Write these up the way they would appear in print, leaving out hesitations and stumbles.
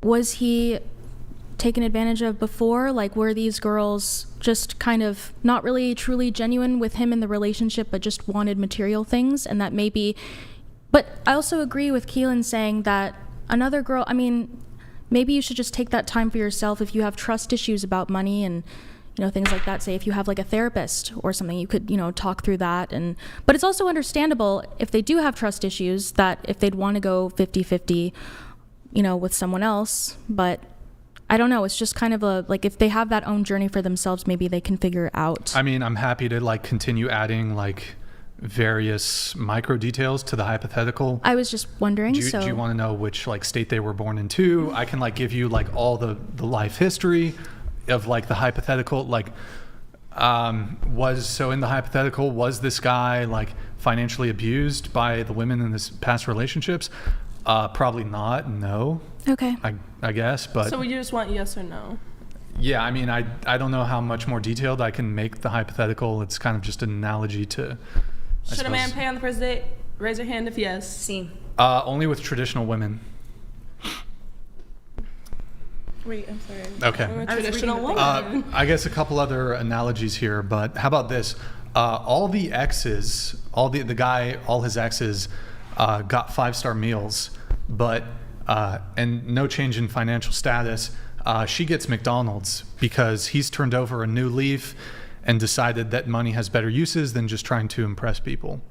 was he taken advantage of before? Like, were these girls just kind of not really truly genuine with him in the relationship, but just wanted material things? And that maybe, but I also agree with Keelan saying that another girl, I mean, maybe you should just take that time for yourself. If you have trust issues about money and, you know, things like that, say if you have like a therapist or something, you could, you know, talk through that. And but it's also understandable if they do have trust issues, that if they'd want to go 50-50, you know, with someone else. But I don't know, it's just kind of a, like, if they have that own journey for themselves, maybe they can figure it out. I mean, I'm happy to like continue adding like various micro details to the hypothetical. I was just wondering. Do you want to know which like state they were born into? I can like give you like all the life history of like the hypothetical, like in the hypothetical, was this guy like financially abused by the women in his past relationships? Probably not. No. Okay. I guess, but so you just want yes or no? Yeah, I mean, I don't know how much more detailed I can make the hypothetical. It's kind of just an analogy to. Should a man pay on the first date? Raise your hand if yes. See. Only with traditional women. Wait, I'm sorry. Okay. Traditional woman. I guess a couple other analogies here, but how about this? All the exes, all his exes got 5-star meals, but and no change in financial status. She gets McDonald's because he's turned over a new leaf and decided that money has better uses than just trying to impress people.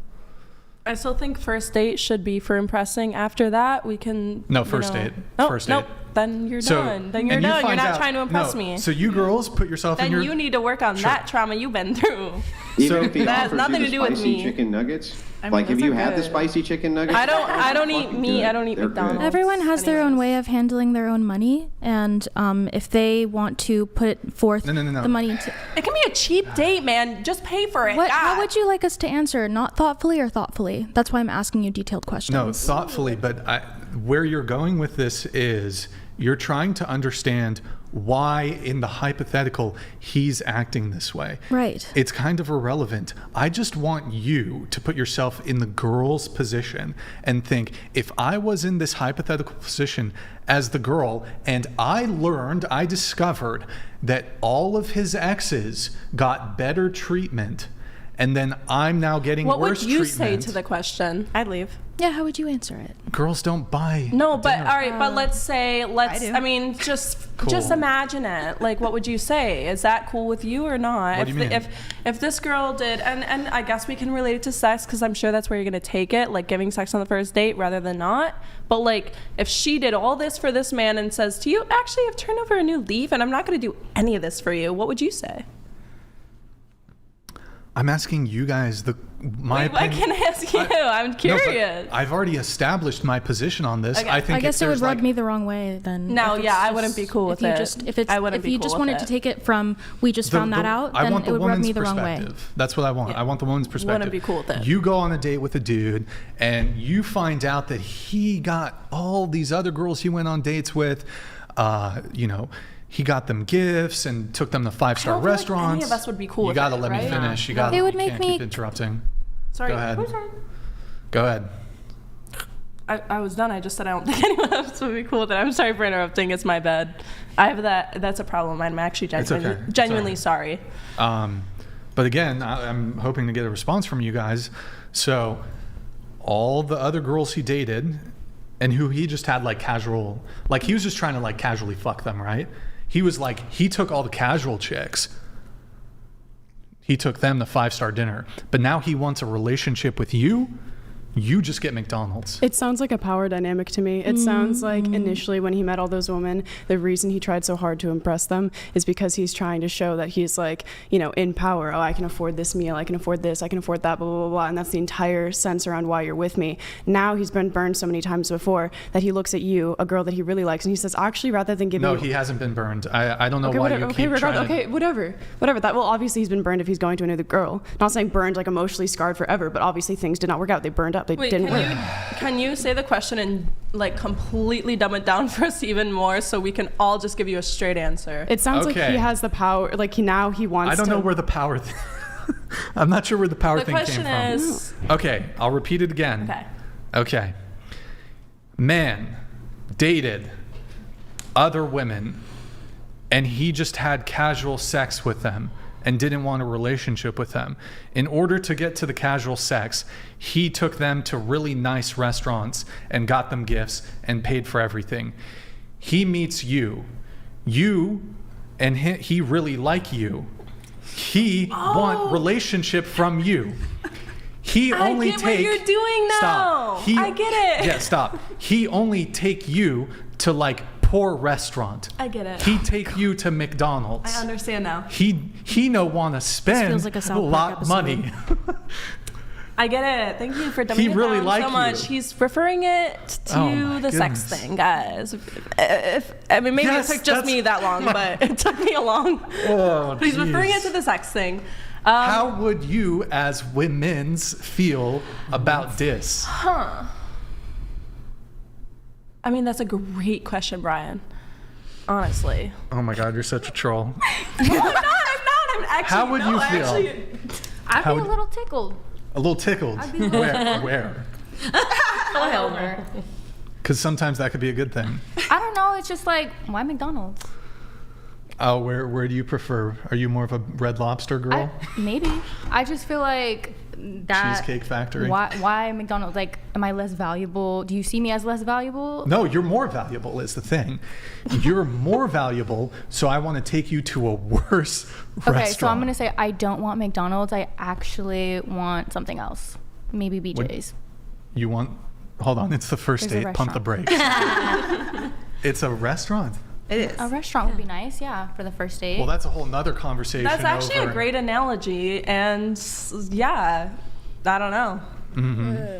I still think first date should be for impressing. After that, we can. No, first date. Nope, first nope. date. Then you're done. Then you're done. You're not trying to impress me. So you girls put yourself in Then your. you need to work on that trauma you've been through. Even if he that has offers nothing you to the do with spicy me. chicken nuggets, I mean, like have those you are had the good. spicy chicken nuggets? I don't eat Fucking meat. good. I don't eat They're McDonald's. good. Everyone has their own Anyways. way of handling their own money, and if they want to put forth No. the money to. It can be a cheap date, man. Just pay for it. How God. would you like us to answer? Not thoughtfully or thoughtfully? That's why I'm asking you detailed questions. No, thoughtfully, but where you're going with this is you're trying to understand why in the hypothetical he's acting this way. Right. It's kind of irrelevant. I just want you to put yourself in the girl's position and think, if I was in this hypothetical position as the girl and I discovered that all of his exes got better treatment, and then I'm now getting What worse would you treatment. say to the question? I'd leave. Yeah, how would you answer it? Girls don't buy No, but dinner. all right, but let's do. I mean, just Cool. imagine it. Like, what would you say? Is that cool with you or not? What do you mean? If this girl did, and I guess we can relate it to sex because I'm sure that's where you're gonna take it, like giving sex on the first date rather than not. But like, if she did all this for this man and says to you, actually, I've turned over a new leaf and I'm not gonna do any of this for you, what would you say? I'm asking you guys my Wait, why opinion. can't I ask you? I'm No, but curious. I've already established my position on this. Okay. I think I guess it would there's, rub like, me the wrong way then. No, if it's yeah, I just- wouldn't be cool with it. I wouldn't If be you cool just with wanted it. to take it from we just found that out, I then want it the would rub woman's me the wrong way. perspective. That's what I want. Yeah. I want the woman's perspective. Wouldn't be cool with it. You go on a date with a dude and you find out that he got all these other girls he went on dates with, he got them gifts and took them to 5-star I don't feel like restaurants. any of us would be cool You with gotta it, let me right? finish. You No. gotta. It would you make can't me- keep interrupting. Sorry. Go ahead. Who's turn? Go ahead. I was done. I just said I don't think anyone else would be cool with it. I'm sorry for interrupting. It's my bad. I have that. That's a problem. I'm actually okay. It's genuinely all sorry. But again, I'm hoping to get a response from you guys. So all the other girls he dated and who he just had like casual, like he was just trying to like casually fuck them, right? He was like, he took all the casual chicks. He took them to 5-star dinner. But now he wants a relationship with you. You just get McDonald's. It sounds like a power dynamic to me. It sounds like initially when he met all those women, the reason he tried so hard to impress them is because he's trying to show that he's like, in power. Oh, I can afford this meal. I can afford this. I can afford that, blah, blah, blah, blah. And that's the entire sense around why you're with me. Now he's been burned so many times before that he looks at you, a girl that he really likes, and he says, actually, rather than giving No, you... he hasn't been burned. I don't know Okay, why whatever, you okay, keep trying to... okay, whatever. That, well, obviously he's been burned if he's going to another girl. Not saying burned like emotionally scarred forever, but obviously things did not work out. They burned up. They Wait, didn't work. can you say the question and like completely dumb it down for us even more so we can all just give you a straight answer? It sounds like Okay. he has the power. Like he wants. I don't know where the power... I'm not sure where the power The thing came question from. is... Okay, I'll repeat it again. Okay. Okay. Man dated other women and he just had casual sex with them and didn't want a relationship with them. In order to get to the casual sex, he took them to really nice restaurants and got them gifts and paid for everything. He meets you. You and he really like you. He want relationship from you. He only I get what you're doing now. Stop. I get it. Yeah, stop. He only take you to like poor restaurant. I get it. He take you to McDonald's. I understand now. He no want to spend feels like a South a Park lot episode. money. I get it. Thank you for dumbing He it really down like so much. you. He's referring it to Oh my the sex goodness. thing, guys. I mean, maybe Yes, it took just that's- me that long, but it took me a long. Oh, But he's referring it jeez. to the sex thing. How would you, as women's, feel about this? I mean, that's a great question, Brian. Honestly. Oh my God, you're such a troll. No, I'm not. I'm actually. How would no, you I feel? actually- I'd How be would- a little tickled. A little tickled. Where? Oh, hell no. Because sometimes that could be a good thing. I don't know. It's just like, why McDonald's? Oh, where do you prefer? Are you more of a Red Lobster girl? Maybe. I just feel like that. Cheesecake Factory? Why McDonald's? Like, am I less valuable? Do you see me as less valuable? No, you're more valuable is the thing. You're more valuable, so I want to take you to a worse restaurant. Okay, so I'm going to say I don't want McDonald's. I actually want something else. Maybe BJ's. You want... Hold on, it's the first There's a date. Pump the brakes. It's a restaurant. It is. A restaurant would be nice, yeah, for the first date. Well, that's a whole nother conversation. That's actually over- a great analogy, and yeah, I don't know.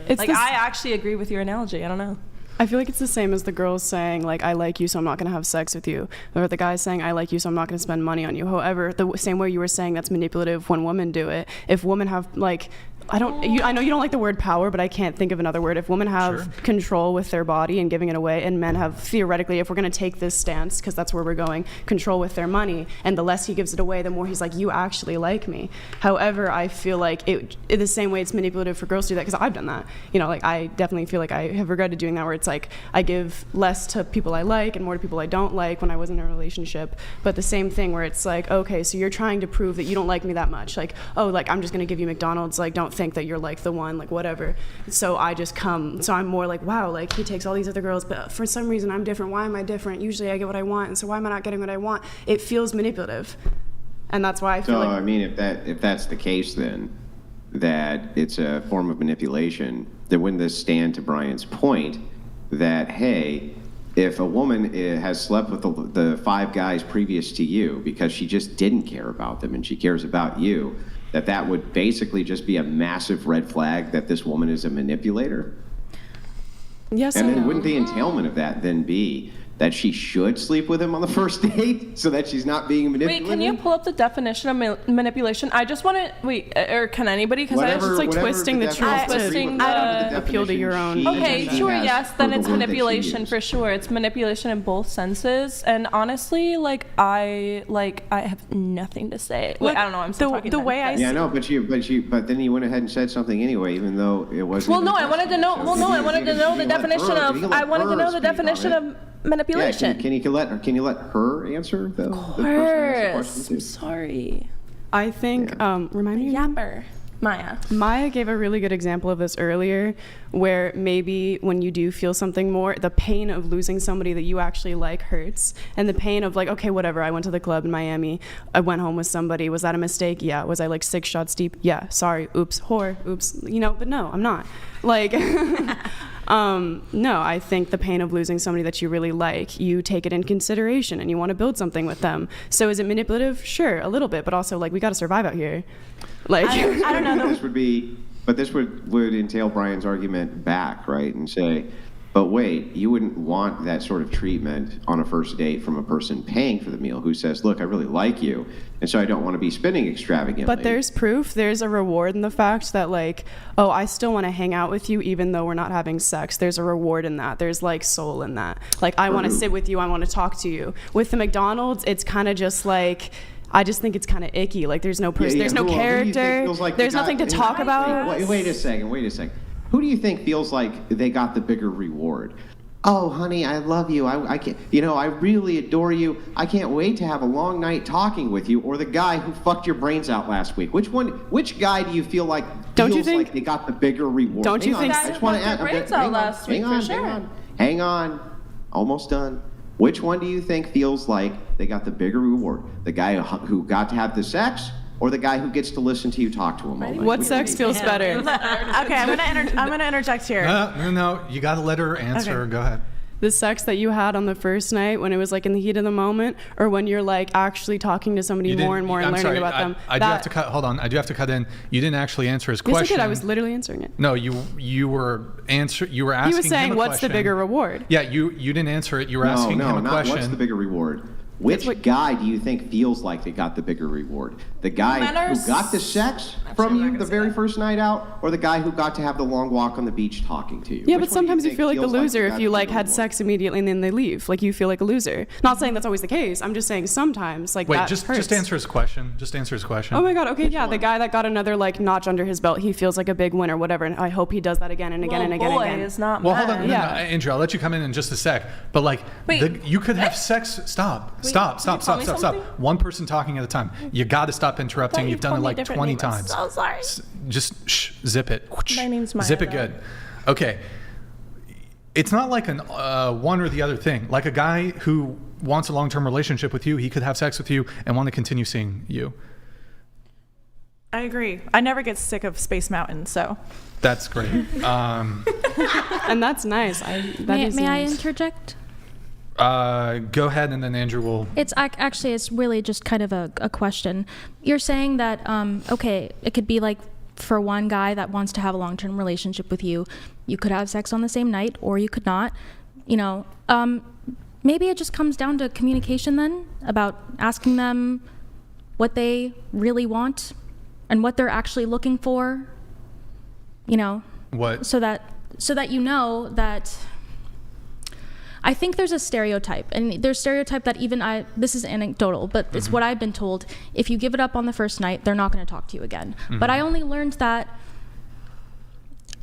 It's Like, this- I actually agree with your analogy. I don't know. I feel like it's the same as the girls saying, like, I like you, so I'm not going to have sex with you. Or the guys saying, I like you, so I'm not going to spend money on you. However, the same way you were saying that's manipulative when women do it. If women have, like, I know you don't like the word power, but I can't think of another word. If women have Sure. control with their body and giving it away, and men have, theoretically, if we're going to take this stance, because that's where we're going, control with their money, and the less he gives it away, the more he's like, you actually like me. However, I feel like the same way it's manipulative for girls to do that, because I've done that. You know, like, I definitely feel like I have regretted doing that, where it's like, I give less to people I like and more to people I don't like when I was in a relationship. But the same thing where it's like, okay, so you're trying to prove that you don't like me that much. Like, oh, like, I'm just going to give you McDonald's. Like, don't think that you're like the one, like, whatever. So I just come. So I'm more like, wow, like, he takes all these other girls, but for some reason I'm different. Why am I different? Usually I get what I want. And so why am I not getting what I want? It feels manipulative. And that's why I feel So, like. I mean, if that's the case, then that it's a form of manipulation, then wouldn't this stand to Brian's point that, hey, if a woman has slept with the 5 guys previous to you because she just didn't care about them and she cares about you, that would basically just be a massive red flag that this woman is a manipulator? Yes And and then no. wouldn't the entailment of that then be that she should sleep with him on the first date so that she's not being manipulated? Wait, can you pull up the definition of manipulation? I just want to wait, or can anybody? Because I Whatever- just like whatever twisting the definition truth you to- agree with, I whatever don't the appeal to your definition own she Okay, agenda. sure, has yes, for then the it's word that she manipulation used. for sure. It's manipulation in both senses, and honestly, like I have nothing to say. Wait, I don't know. I'm still talking. the then, way I but- Yeah, no, but then you went ahead and said something anyway, even though it wasn't. Well, no, even I wanted to know. so Well, no, I wanted to know the definition of. I wanted to know the definition of manipulation. Yeah, can you let her answer the Of person asked the course. question I'm too? sorry. I think, remind me. Yapper, Maya. Maya gave a really good example of this earlier, where maybe when you do feel something more, the pain of losing somebody that you actually like hurts. And the pain of like, okay, whatever, I went to the club in Miami, I went home with somebody. Was that a mistake? Yeah. Was I like 6 shots deep? Yeah. Sorry. Oops. Whore. Oops. But no, I'm not. Like, no, I think the pain of losing somebody that you really like, you take it in consideration and you want to build something with them. So is it manipulative? Sure, a little bit, but also like we got to survive out here. Like, I don't know. This would entail Brian's argument back, right? And say, but wait, you wouldn't want that sort of treatment on a first date from a person paying for the meal who says, look, I really like you, and so I don't want to be spending extravagantly. But there's proof, there's a reward in the fact that like, oh, I still want to hang out with you even though we're not having sex. There's a reward in that. There's like soul in that. Like, I want to sit with you, I want to talk to you. With the McDonald's, it's kind of just like, I just think it's kind of icky. Like, there's no person, there's no who do you think character, feels like there's they nothing to got- talk about. Wait a second. Who do you think feels like they got the bigger reward? oh, honey, I love you. I can't, I really adore you. I can't wait to have a long night talking with you. Or the guy who fucked your brains out last week. Which guy do you feel like feels like they got the bigger reward? Don't you think? The guy who fucked your brains out last week, for sure. Hang on. Almost done. Which one do you think feels like they got the bigger reward? The guy who got to have the sex, or the guy who gets to listen to you talk to him all night? What sex feels better? Okay, I'm gonna interject here. No. You got to let her answer. Okay. Go ahead. The sex that you had on the first night when it was like in the heat of the moment, or when you're like actually talking to somebody more and more and learning about them. I do have to cut. Hold on. I do have to cut in. You didn't actually answer his Yes, question. I did. I was literally answering it. No, you were asking. He was saying, him a "What's the question. bigger reward?" Yeah, you didn't answer it. You were asking him a not question. what's the bigger reward. Which guy do you think feels like they got the bigger reward? The guy who got the sex from you the very first night out, or the guy who got to have the long walk on the beach talking to you? Yeah, Which but one do sometimes you think feel like the feels loser they if you got like the had reward? sex immediately and then they leave. Like you feel like a loser. Not saying that's always the case. I'm just saying sometimes like Wait, that just hurts. answer his question. Just answer his question. Oh my god. Okay, yeah, the guy that got another like notch under his belt, he feels like a big winner, whatever. And I hope he does that again and again and again and boy again. is not Well, mad. hold on. No, Yeah. Andrew, I'll let you come in just a sec. But like, Wait. you could have sex. Stop. Can you tell me Stop. something? One person talking at a time. You got to stop interrupting. you You've done it told me a like different 20 name. I'm times. so sorry. Just zip it. My name's Maya, Zip it though. good. Okay. It's not like an one or the other thing. Like a guy who wants a long-term relationship with you, he could have sex with you and want to continue seeing you. I agree. I never get sick of Space Mountain, so. That's great. And that's nice. May I nice. interject? Go ahead, and then Andrew will. It's it's really just kind of a question. You're saying that okay, it could be like for one guy that wants to have a long-term relationship with you, you could have sex on the same night, or you could not. Maybe it just comes down to communication then, about asking them what they really want and what they're actually looking for. What? So that you know that. I think there's a stereotype, and there's stereotype that even this is anecdotal, but it's what I've been told. If you give it up on the first night, they're not going to talk to you again. But I only learned that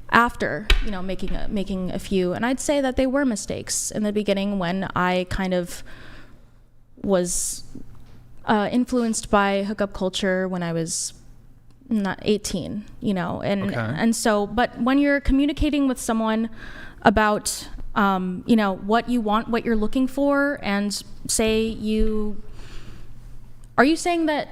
after, making a few, and I'd say that they were mistakes in the beginning when I kind of was influenced by hookup culture when I was not 18, and so, but when you're communicating with someone about what you want, what you're looking for, and are you saying that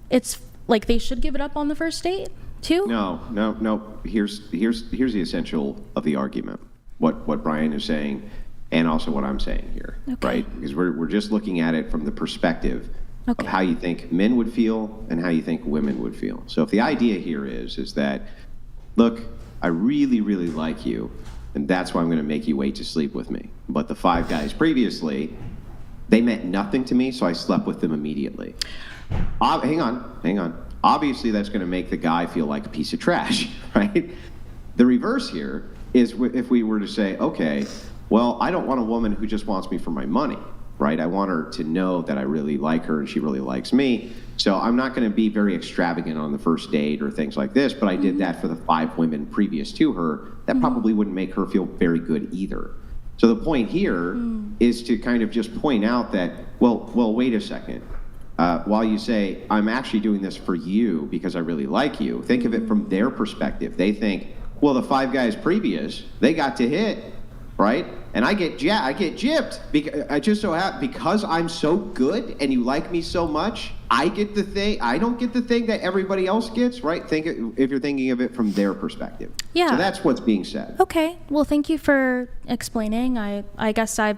it's like they should give it up on the first date too? No. Here's the essential of the argument. What Brian is saying, and also what I'm saying here, Okay. right? Because we're just looking at it from the perspective Okay. of how you think men would feel and how you think women would feel. So if the idea here is that, look, I really, really like you, and that's why I'm going to make you wait to sleep with me. But the 5 guys previously, they meant nothing to me, so I slept with them immediately. Hang on. Obviously, that's going to make the guy feel like a piece of trash, right? The reverse here is if we were to say, okay, well, I don't want a woman who just wants me for my money, right? I want her to know that I really like her and she really likes me. So I'm not going to be very extravagant on the first date or things like this, but I did that for the 5 women previous to her. That probably wouldn't make her feel very good either. So the point here is to kind of just point out that, well, wait a second. While you say, I'm actually doing this for you because I really like you, think of it from their perspective. They think, well, the 5 guys previous, they got to hit, right? And I get gypped. I just so happen, because I'm so good and you like me so much, I get the thing. I don't get the thing that everybody else gets, right? If you're thinking of it from their perspective. Yeah. So that's what's being said. Okay. Well, thank you for explaining. I guess I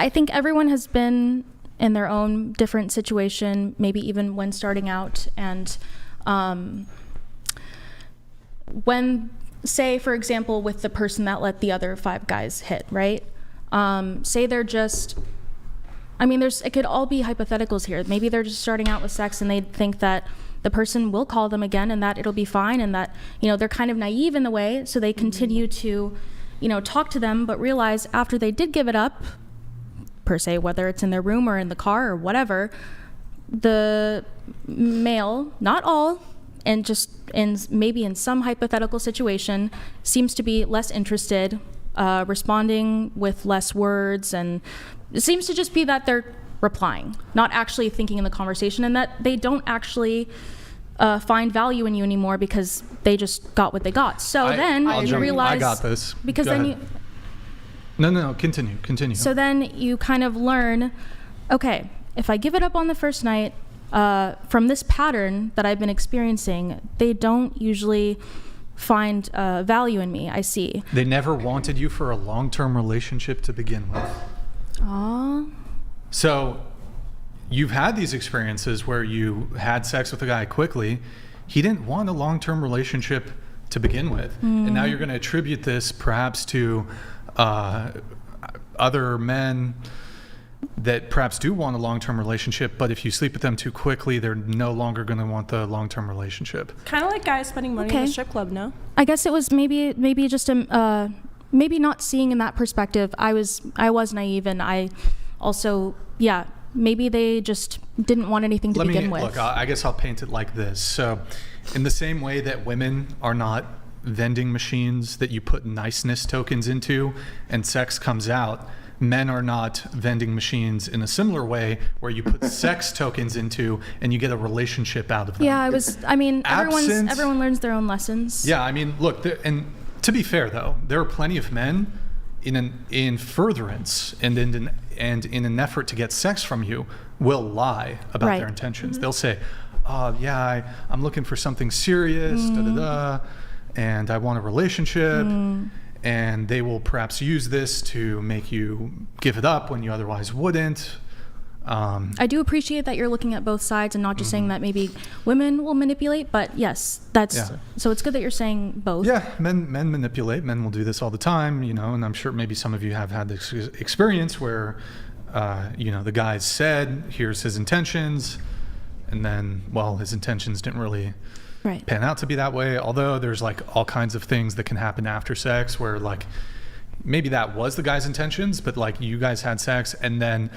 think everyone has been in their own different situation, maybe even when starting out. And when, say, for example, with the person that let the other 5 guys hit, right? Say they're just, it could all be hypotheticals here. Maybe they're just starting out with sex and they think that the person will call them again and that it'll be fine, and that, they're kind of naive in the way, so they continue to, talk to them, but realize after they did give it up, per se, whether it's in their room or in the car or whatever, the male, not all, and just maybe in some hypothetical situation, seems to be less interested responding with less words, and it seems to just be that they're replying, not actually thinking in the conversation, and that they don't actually find value in you anymore because they just got what they got. So then you realize, I got this. Because Go then ahead. No, continue. So then you kind of learn, okay, if I give it up on the first night, from this pattern that I've been experiencing, they don't usually find value in me. I see. They never wanted you for a long-term relationship to begin with. Aww. So you've had these experiences where you had sex with a guy quickly. He didn't want a long-term relationship to begin with. And now you're going to attribute this perhaps to other men that perhaps do want a long-term relationship, but if you sleep with them too quickly, they're no longer going to want the long-term relationship. Kind of like guys spending money in the strip club, no? I guess it was maybe just maybe not seeing in that perspective. I was naive, and I also, maybe they just didn't want anything to begin with. Look, I guess I'll paint it like this. So in the same way that women are not vending machines that you put niceness tokens into and sex comes out, men are not vending machines in a similar way where you put sex tokens into and you get a relationship out of them. Yeah, everyone learns their own lessons. Yeah, I mean, look, and to be fair though, there are plenty of men in furtherance and in an effort to get sex from you will lie about their intentions. They'll say, I'm looking for something serious, and I want a relationship. And they will perhaps use this to make you give it up when you otherwise wouldn't. I do appreciate that you're looking at both sides and not just saying that maybe women will manipulate, but yes, so it's good that you're saying both. Yeah, men manipulate. Men will do this all the time, and I'm sure maybe some of you have had this experience where, the guy said, here's his intentions, and then, his intentions didn't really pan out to be that way. Although there's like all kinds of things that can happen after sex where like maybe that was the guy's intentions, but like you guys had sex and then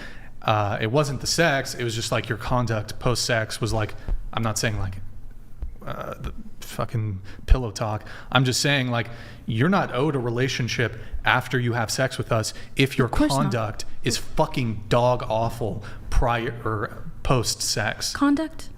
it wasn't the sex, it was just like your conduct post sex was like, I'm not saying like the fucking pillow talk. I'm just saying like you're not owed a relationship after you have sex with us if your conduct is fucking dog awful prior or post sex. Conduct.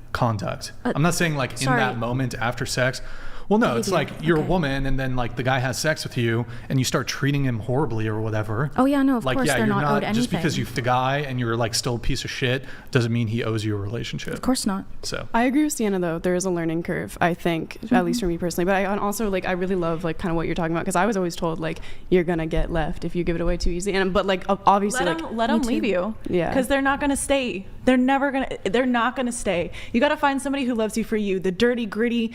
I'm not saying like in that moment after sex. Well, no, it's like you're a woman and then like the guy has sex with you and you start treating him horribly or whatever. Oh yeah, no, of course they're you're not owed anything. Just because you're the guy and you're like still a piece of shit doesn't mean he owes you a relationship. Of course not. So I agree with Sienna though. There is a learning curve, I think, at least for me personally. But I also like I really love like kind of what you're talking about because I was always told like you're gonna get left if you give it away too easy. But like obviously let them leave you. Yeah. Because they're not gonna stay. They're not gonna stay. You got to find somebody who loves you for you. The dirty, gritty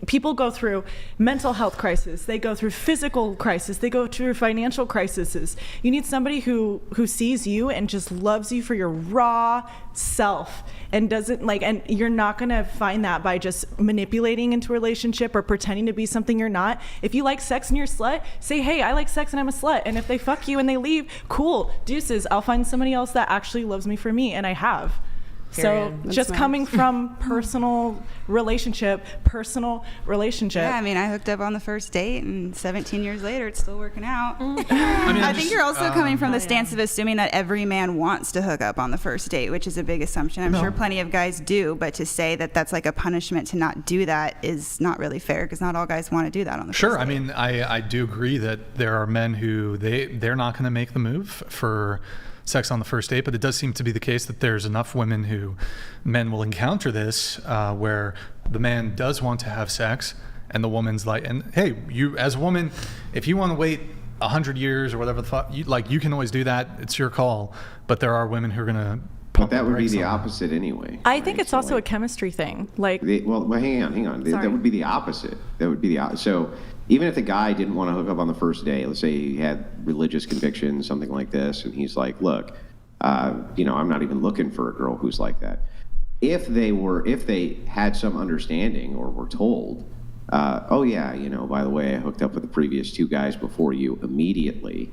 people go through mental health crisis. They go through physical crisis. They go through financial crises. You need somebody who sees you and just loves you for your raw self and doesn't like, and you're not going to find that by just manipulating into a relationship or pretending to be something you're not. If you like sex and you're a slut, say, hey, I like sex and I'm a slut. And if they fuck you and they leave, cool, deuces. I'll find somebody else that actually loves me for me. And I have. Period. So just coming from personal relationship. Yeah, I mean, I hooked up on the first date, and 17 years later, it's still working out. I think you're also coming from the stance of assuming that every man wants to hook up on the first date, which is a big assumption. I'm sure plenty of guys do, but to say that that's like a punishment to not do that is not really fair because not all guys want to do that on the first date. I mean, I do agree that there are men who they're not going to make the move for sex on the first date, but it does seem to be the case that there's enough men will encounter this where the man does want to have sex and the woman's like, and hey, you as a woman, if you want to wait 100 years or whatever the fuck, you can always do that. It's your call. But there are women who are going to But that would be the opposite anyway. I think it's also a chemistry thing. Like, well, hang on. That would be the opposite. So even if the guy didn't want to hook up on the first day, let's say he had religious convictions, something like this, and he's like, look, I'm not even looking for a girl who's like that. If they had some understanding or were told, by the way, I hooked up with the previous two guys before you immediately.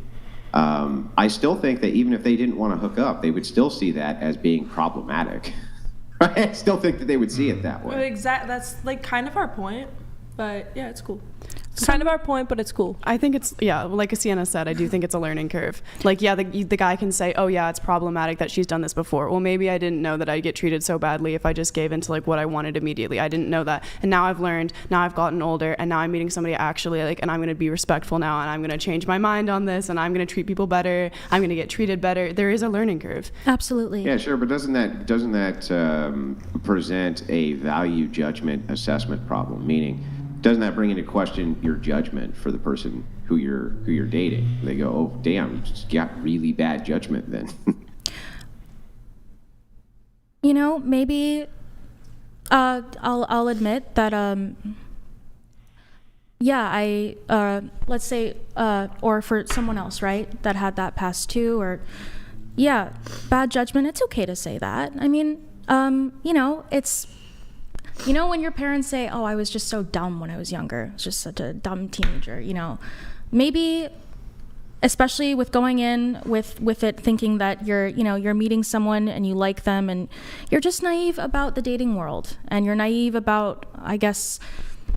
I still think that even if they didn't want to hook up, they would still see that as being problematic. Right? I still think that they would see it that way. Exactly. That's like kind of our point, but yeah, it's cool. It's kind of our point, but it's cool. I think it's, yeah, like Sienna said, I do think it's a learning curve. Like, yeah, the guy can say, oh yeah, it's problematic that she's done this before. Well, maybe I didn't know that I'd get treated so badly if I just gave into like what I wanted immediately. I didn't know that. And now I've learned, now I've gotten older, and now I'm meeting somebody I actually like, and I'm going to be respectful now, and I'm going to change my mind on this, and I'm going to treat people better. I'm going to get treated better. There is a learning curve. Absolutely. Yeah, sure, but doesn't that present a value judgment assessment problem? Meaning, doesn't that bring into question your judgment for the person who you're dating? They go, oh damn, you got really bad judgment then. You know, maybe I'll admit that yeah, I let's say or for someone else, right, that had that past too, or yeah, bad judgment. It's okay to say that. I mean, you know, it's, you know, when your parents say, oh, I was just so dumb when I was younger, I was just such a dumb teenager, you know, maybe, especially with going in with it thinking that you're meeting someone and you like them, and you're just naive about the dating world, and you're naive about, I guess,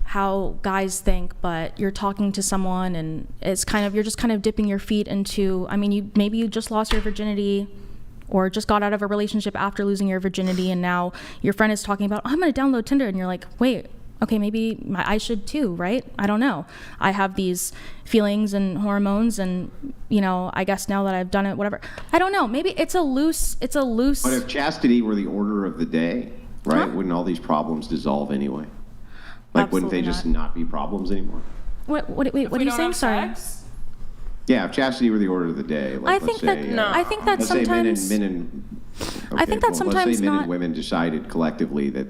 how guys think, but you're talking to someone and it's kind of, you're just kind of dipping your feet into, I mean, maybe you just lost your virginity or just got out of a relationship after losing your virginity, and now your friend is talking about, oh, I'm going to download Tinder, and you're like, wait, okay, maybe I should too, right? I don't know. I have these feelings and hormones, and, you know, I guess now that I've done it, whatever. I don't know. Maybe it's a loose. But if chastity were the order of the day, right, Huh? wouldn't all these problems dissolve anyway? Like, wouldn't they just not be problems anymore? Wait, what are you saying? Sorry. Yeah, if chastity were the order of the day, like, I think let's say, that, no. I think that let's sometimes. say men and I think that let's sometimes say men not. and women decided collectively that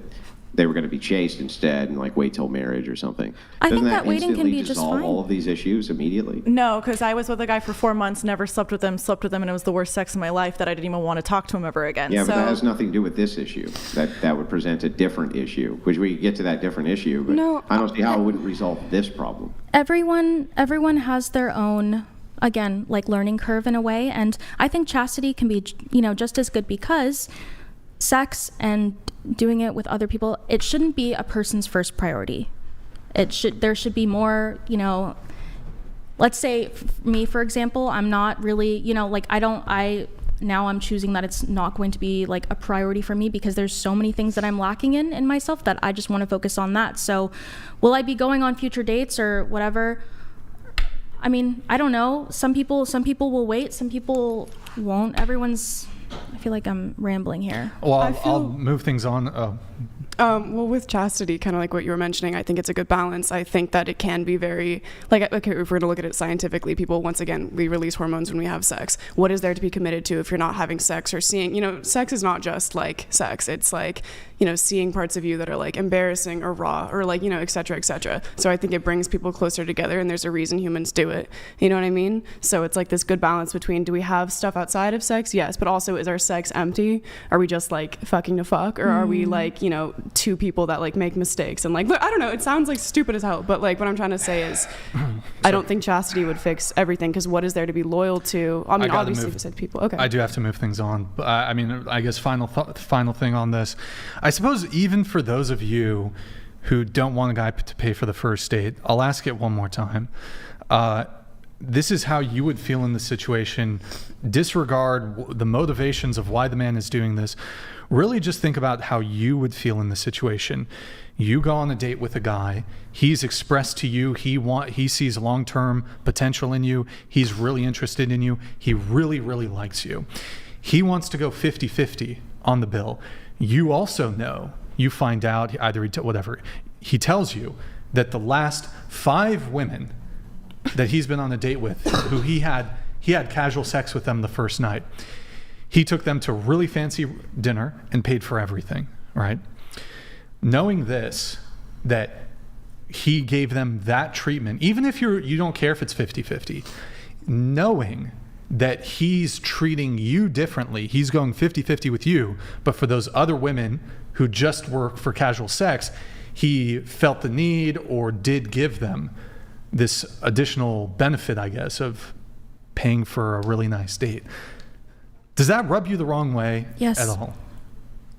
they were going to be chaste instead and like wait till marriage or something. I think Doesn't that waiting can instantly be just dissolve fine. all of these issues immediately? No, because I was with a guy for 4 months, never slept with him, and it was the worst sex of my life that I didn't even want to talk to him ever again. Yeah, so, but that has nothing to do with this issue. That would present a different issue, which we could get to that different issue, but No, I don't see how it wouldn't resolve this problem. Everyone has their own, again, like learning curve in a way, and I think chastity can be, you know, just as good, because sex and doing it with other people, it shouldn't be a person's first priority. There should be more, you know, let's say me, for example, I'm not really, you know, like now I'm choosing that it's not going to be like a priority for me, because there's so many things that I'm lacking in myself that I just want to focus on that. So will I be going on future dates or whatever? I mean, I don't know. Some people will wait, some people won't. I feel like I'm rambling here. Well, I'll move things on. Well, with chastity, kind of like what you were mentioning, I think it's a good balance. I think that it can be very, like, okay, if we're to look at it scientifically, people, once again, we release hormones when we have sex. What is there to be committed to if you're not having sex or seeing, you know, sex is not just like sex. It's like, you know, seeing parts of you that are like embarrassing or raw or like, you know, et cetera, et cetera. So I think it brings people closer together, and there's a reason humans do it. You know what I mean? So it's like this good balance between, do we have stuff outside of sex? Yes. But also, is our sex empty? Are we just like fucking to fuck? Or are we like, you know, two people that like make mistakes and like, I don't know, it sounds like stupid as hell, but like what I'm trying to say is I don't think chastity would fix everything, because what is there to be loyal to? I mean, obviously for said people. Okay. I do have to move things on, but I mean, I guess final thing on this, I suppose even for those of you who don't want a guy to pay for the first date, I'll ask it one more time. This is how you would feel in the situation. Disregard the motivations of why the man is doing this. Really just think about how you would feel in the situation. You go on a date with a guy. He's expressed to you he sees long-term potential in you. He's really interested in you. He really, really likes you. He wants to go 50-50 on the bill. You also know, you find out, he tells you that the last 5 women that he's been on a date with, who he had casual sex with them the first night. He took them to really fancy dinner and paid for everything, right? Knowing this, that he gave them that treatment, even if you don't care if it's 50-50, knowing that he's treating you differently, he's going 50-50 with you, but for those other women who just were for casual sex, he felt the need or did give them this additional benefit, I guess, of paying for a really nice date. Does that rub you the wrong way Yes. at all?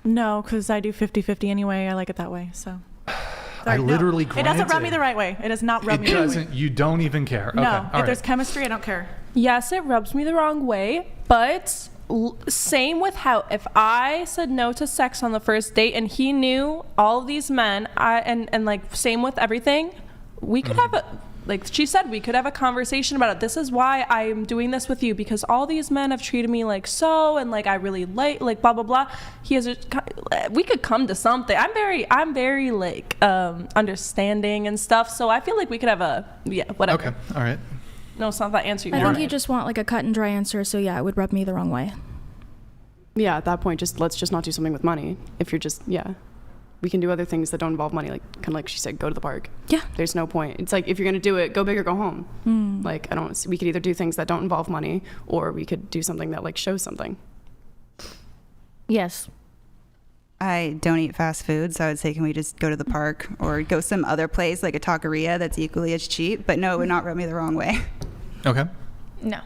No, because I do 50-50 anyway. I like it that way. So I No. literally It doesn't rub me granted. the right way. It does not rub It me the right way. doesn't. You don't even care. No, Okay. All if right. there's chemistry, I don't care. Yes, it rubs me the wrong way, but same with how if I said no to sex on the first date and he knew all of these men, and like same with everything, we could have a, like she said, we could have a conversation about it. This is why I'm doing this with you, because all these men have treated me like so, and like I really like blah blah blah. We could come to something. I'm very like understanding and stuff. So I feel like we could have a whatever. Okay. All right. No, it's not that answer you I wanted. think you just want like a cut and dry answer. So yeah, it would rub me the wrong way. Yeah, at that point, let's just not do something with money. If you're just, we can do other things that don't involve money, like kind of like she said, go to the park. Yeah. There's no point. It's like, if you're going to do it, go big or go home. Like, we could either do things that don't involve money, or we could do something that like shows something. Yes. I don't eat fast food, so I would say, can we just go to the park or go some other place like a taqueria that's equally as cheap? But no, it would not rub me the wrong way. Okay. No.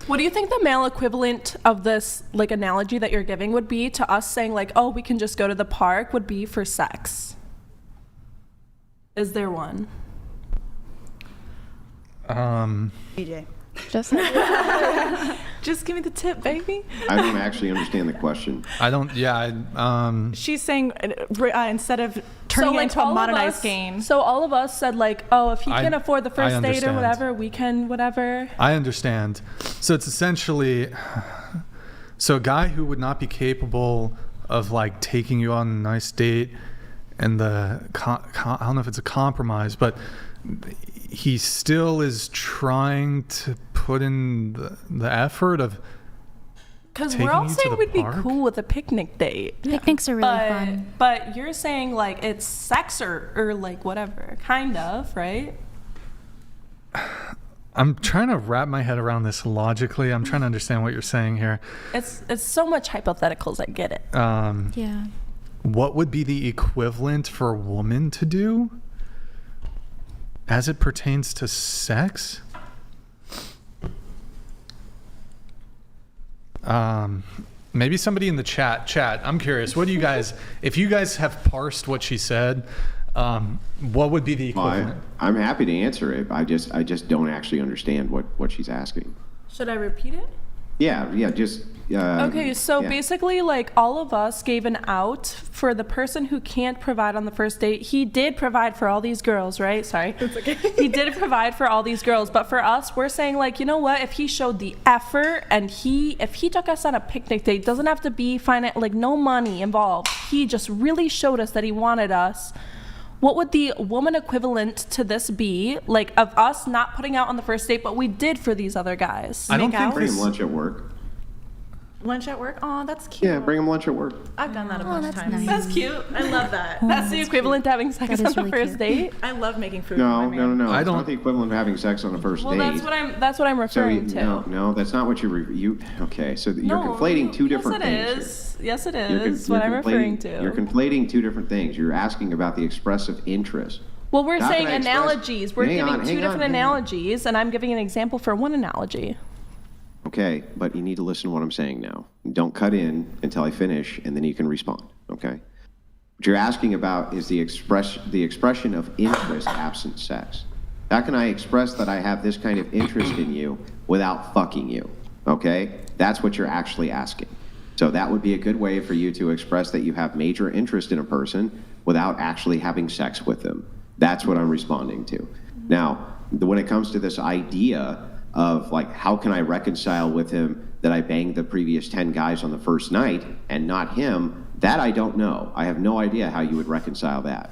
What do you think the male equivalent of this like analogy that you're giving would be to us saying like, oh, we can just go to the park would be for sex? Is there one? BJ. Just Just give me the tip, baby. I don't actually understand the question. I don't. Yeah. She's saying instead of turning it into a all of modernized us- game. So all of us said like, oh, if he I- can afford the I first date or understand. whatever, we can whatever. I understand. So it's essentially, so a guy who would not be capable of like taking you on a nice date, and I don't know if it's a compromise, but he still is trying to put in the effort of Because taking we're all you to saying the we'd be park? cool with a picnic date. Picnics are really fun. But you're saying like it's sex or like whatever, kind of, right? I'm trying to wrap my head around this logically. I'm trying to understand what you're saying here. It's so much hypotheticals. I get it. Yeah. What would be the equivalent for a woman to do as it pertains to sex? Maybe somebody in the chat, I'm curious. What do you guys, if you guys have parsed what she said, what would be the equivalent? I'm happy to answer it. I just don't actually understand what she's asking. Should I repeat it? Yeah, just. Okay, so yeah. basically, like all of us gave an out for the person who can't provide on the first date. He did provide for all these girls, right? Sorry. It's okay. He did provide for all these girls, but for us, we're saying like, you know what? If he showed the effort and if he took us on a picnic date, doesn't have to be like no money involved. He just really showed us that he wanted us. What would the woman equivalent to this be, like of us not putting out on the first date, but we did for these other guys? I don't Make think out? Bring him this, lunch at work. Lunch at work? Oh, that's cute. Yeah, bring him lunch at work. I've done that a bunch of that's times. nice. That's cute. I love that. That's the equivalent to having sex That on is the really first cute. date. I love making food. No. for my man. I It's don't- not the equivalent of having sex on a first Well, date. that's what I'm referring to. No, that's not what you. Okay, so you're conflating two different things. Yes, it here. You're is. con- What I'm you're referring conflating- to. You're conflating two different things. You're asking about the expressive interest. Well, we're How saying can I express- analogies. We're Hang giving on, two hang on, different hang on. analogies, and I'm giving an example for one analogy. Okay, but you need to listen to what I'm saying now. Don't cut in until I finish, and then you can respond. Okay. What you're asking about is the expression of interest absent sex. How can I express that I have this kind of interest in you without fucking you? Okay, that's what you're actually asking. So that would be a good way for you to express that you have major interest in a person without actually having sex with them. That's what I'm responding to. Now, when it comes to this idea of like, how can I reconcile with him that I banged the previous 10 guys on the first night and not him, that I don't know. I have no idea how you would reconcile that.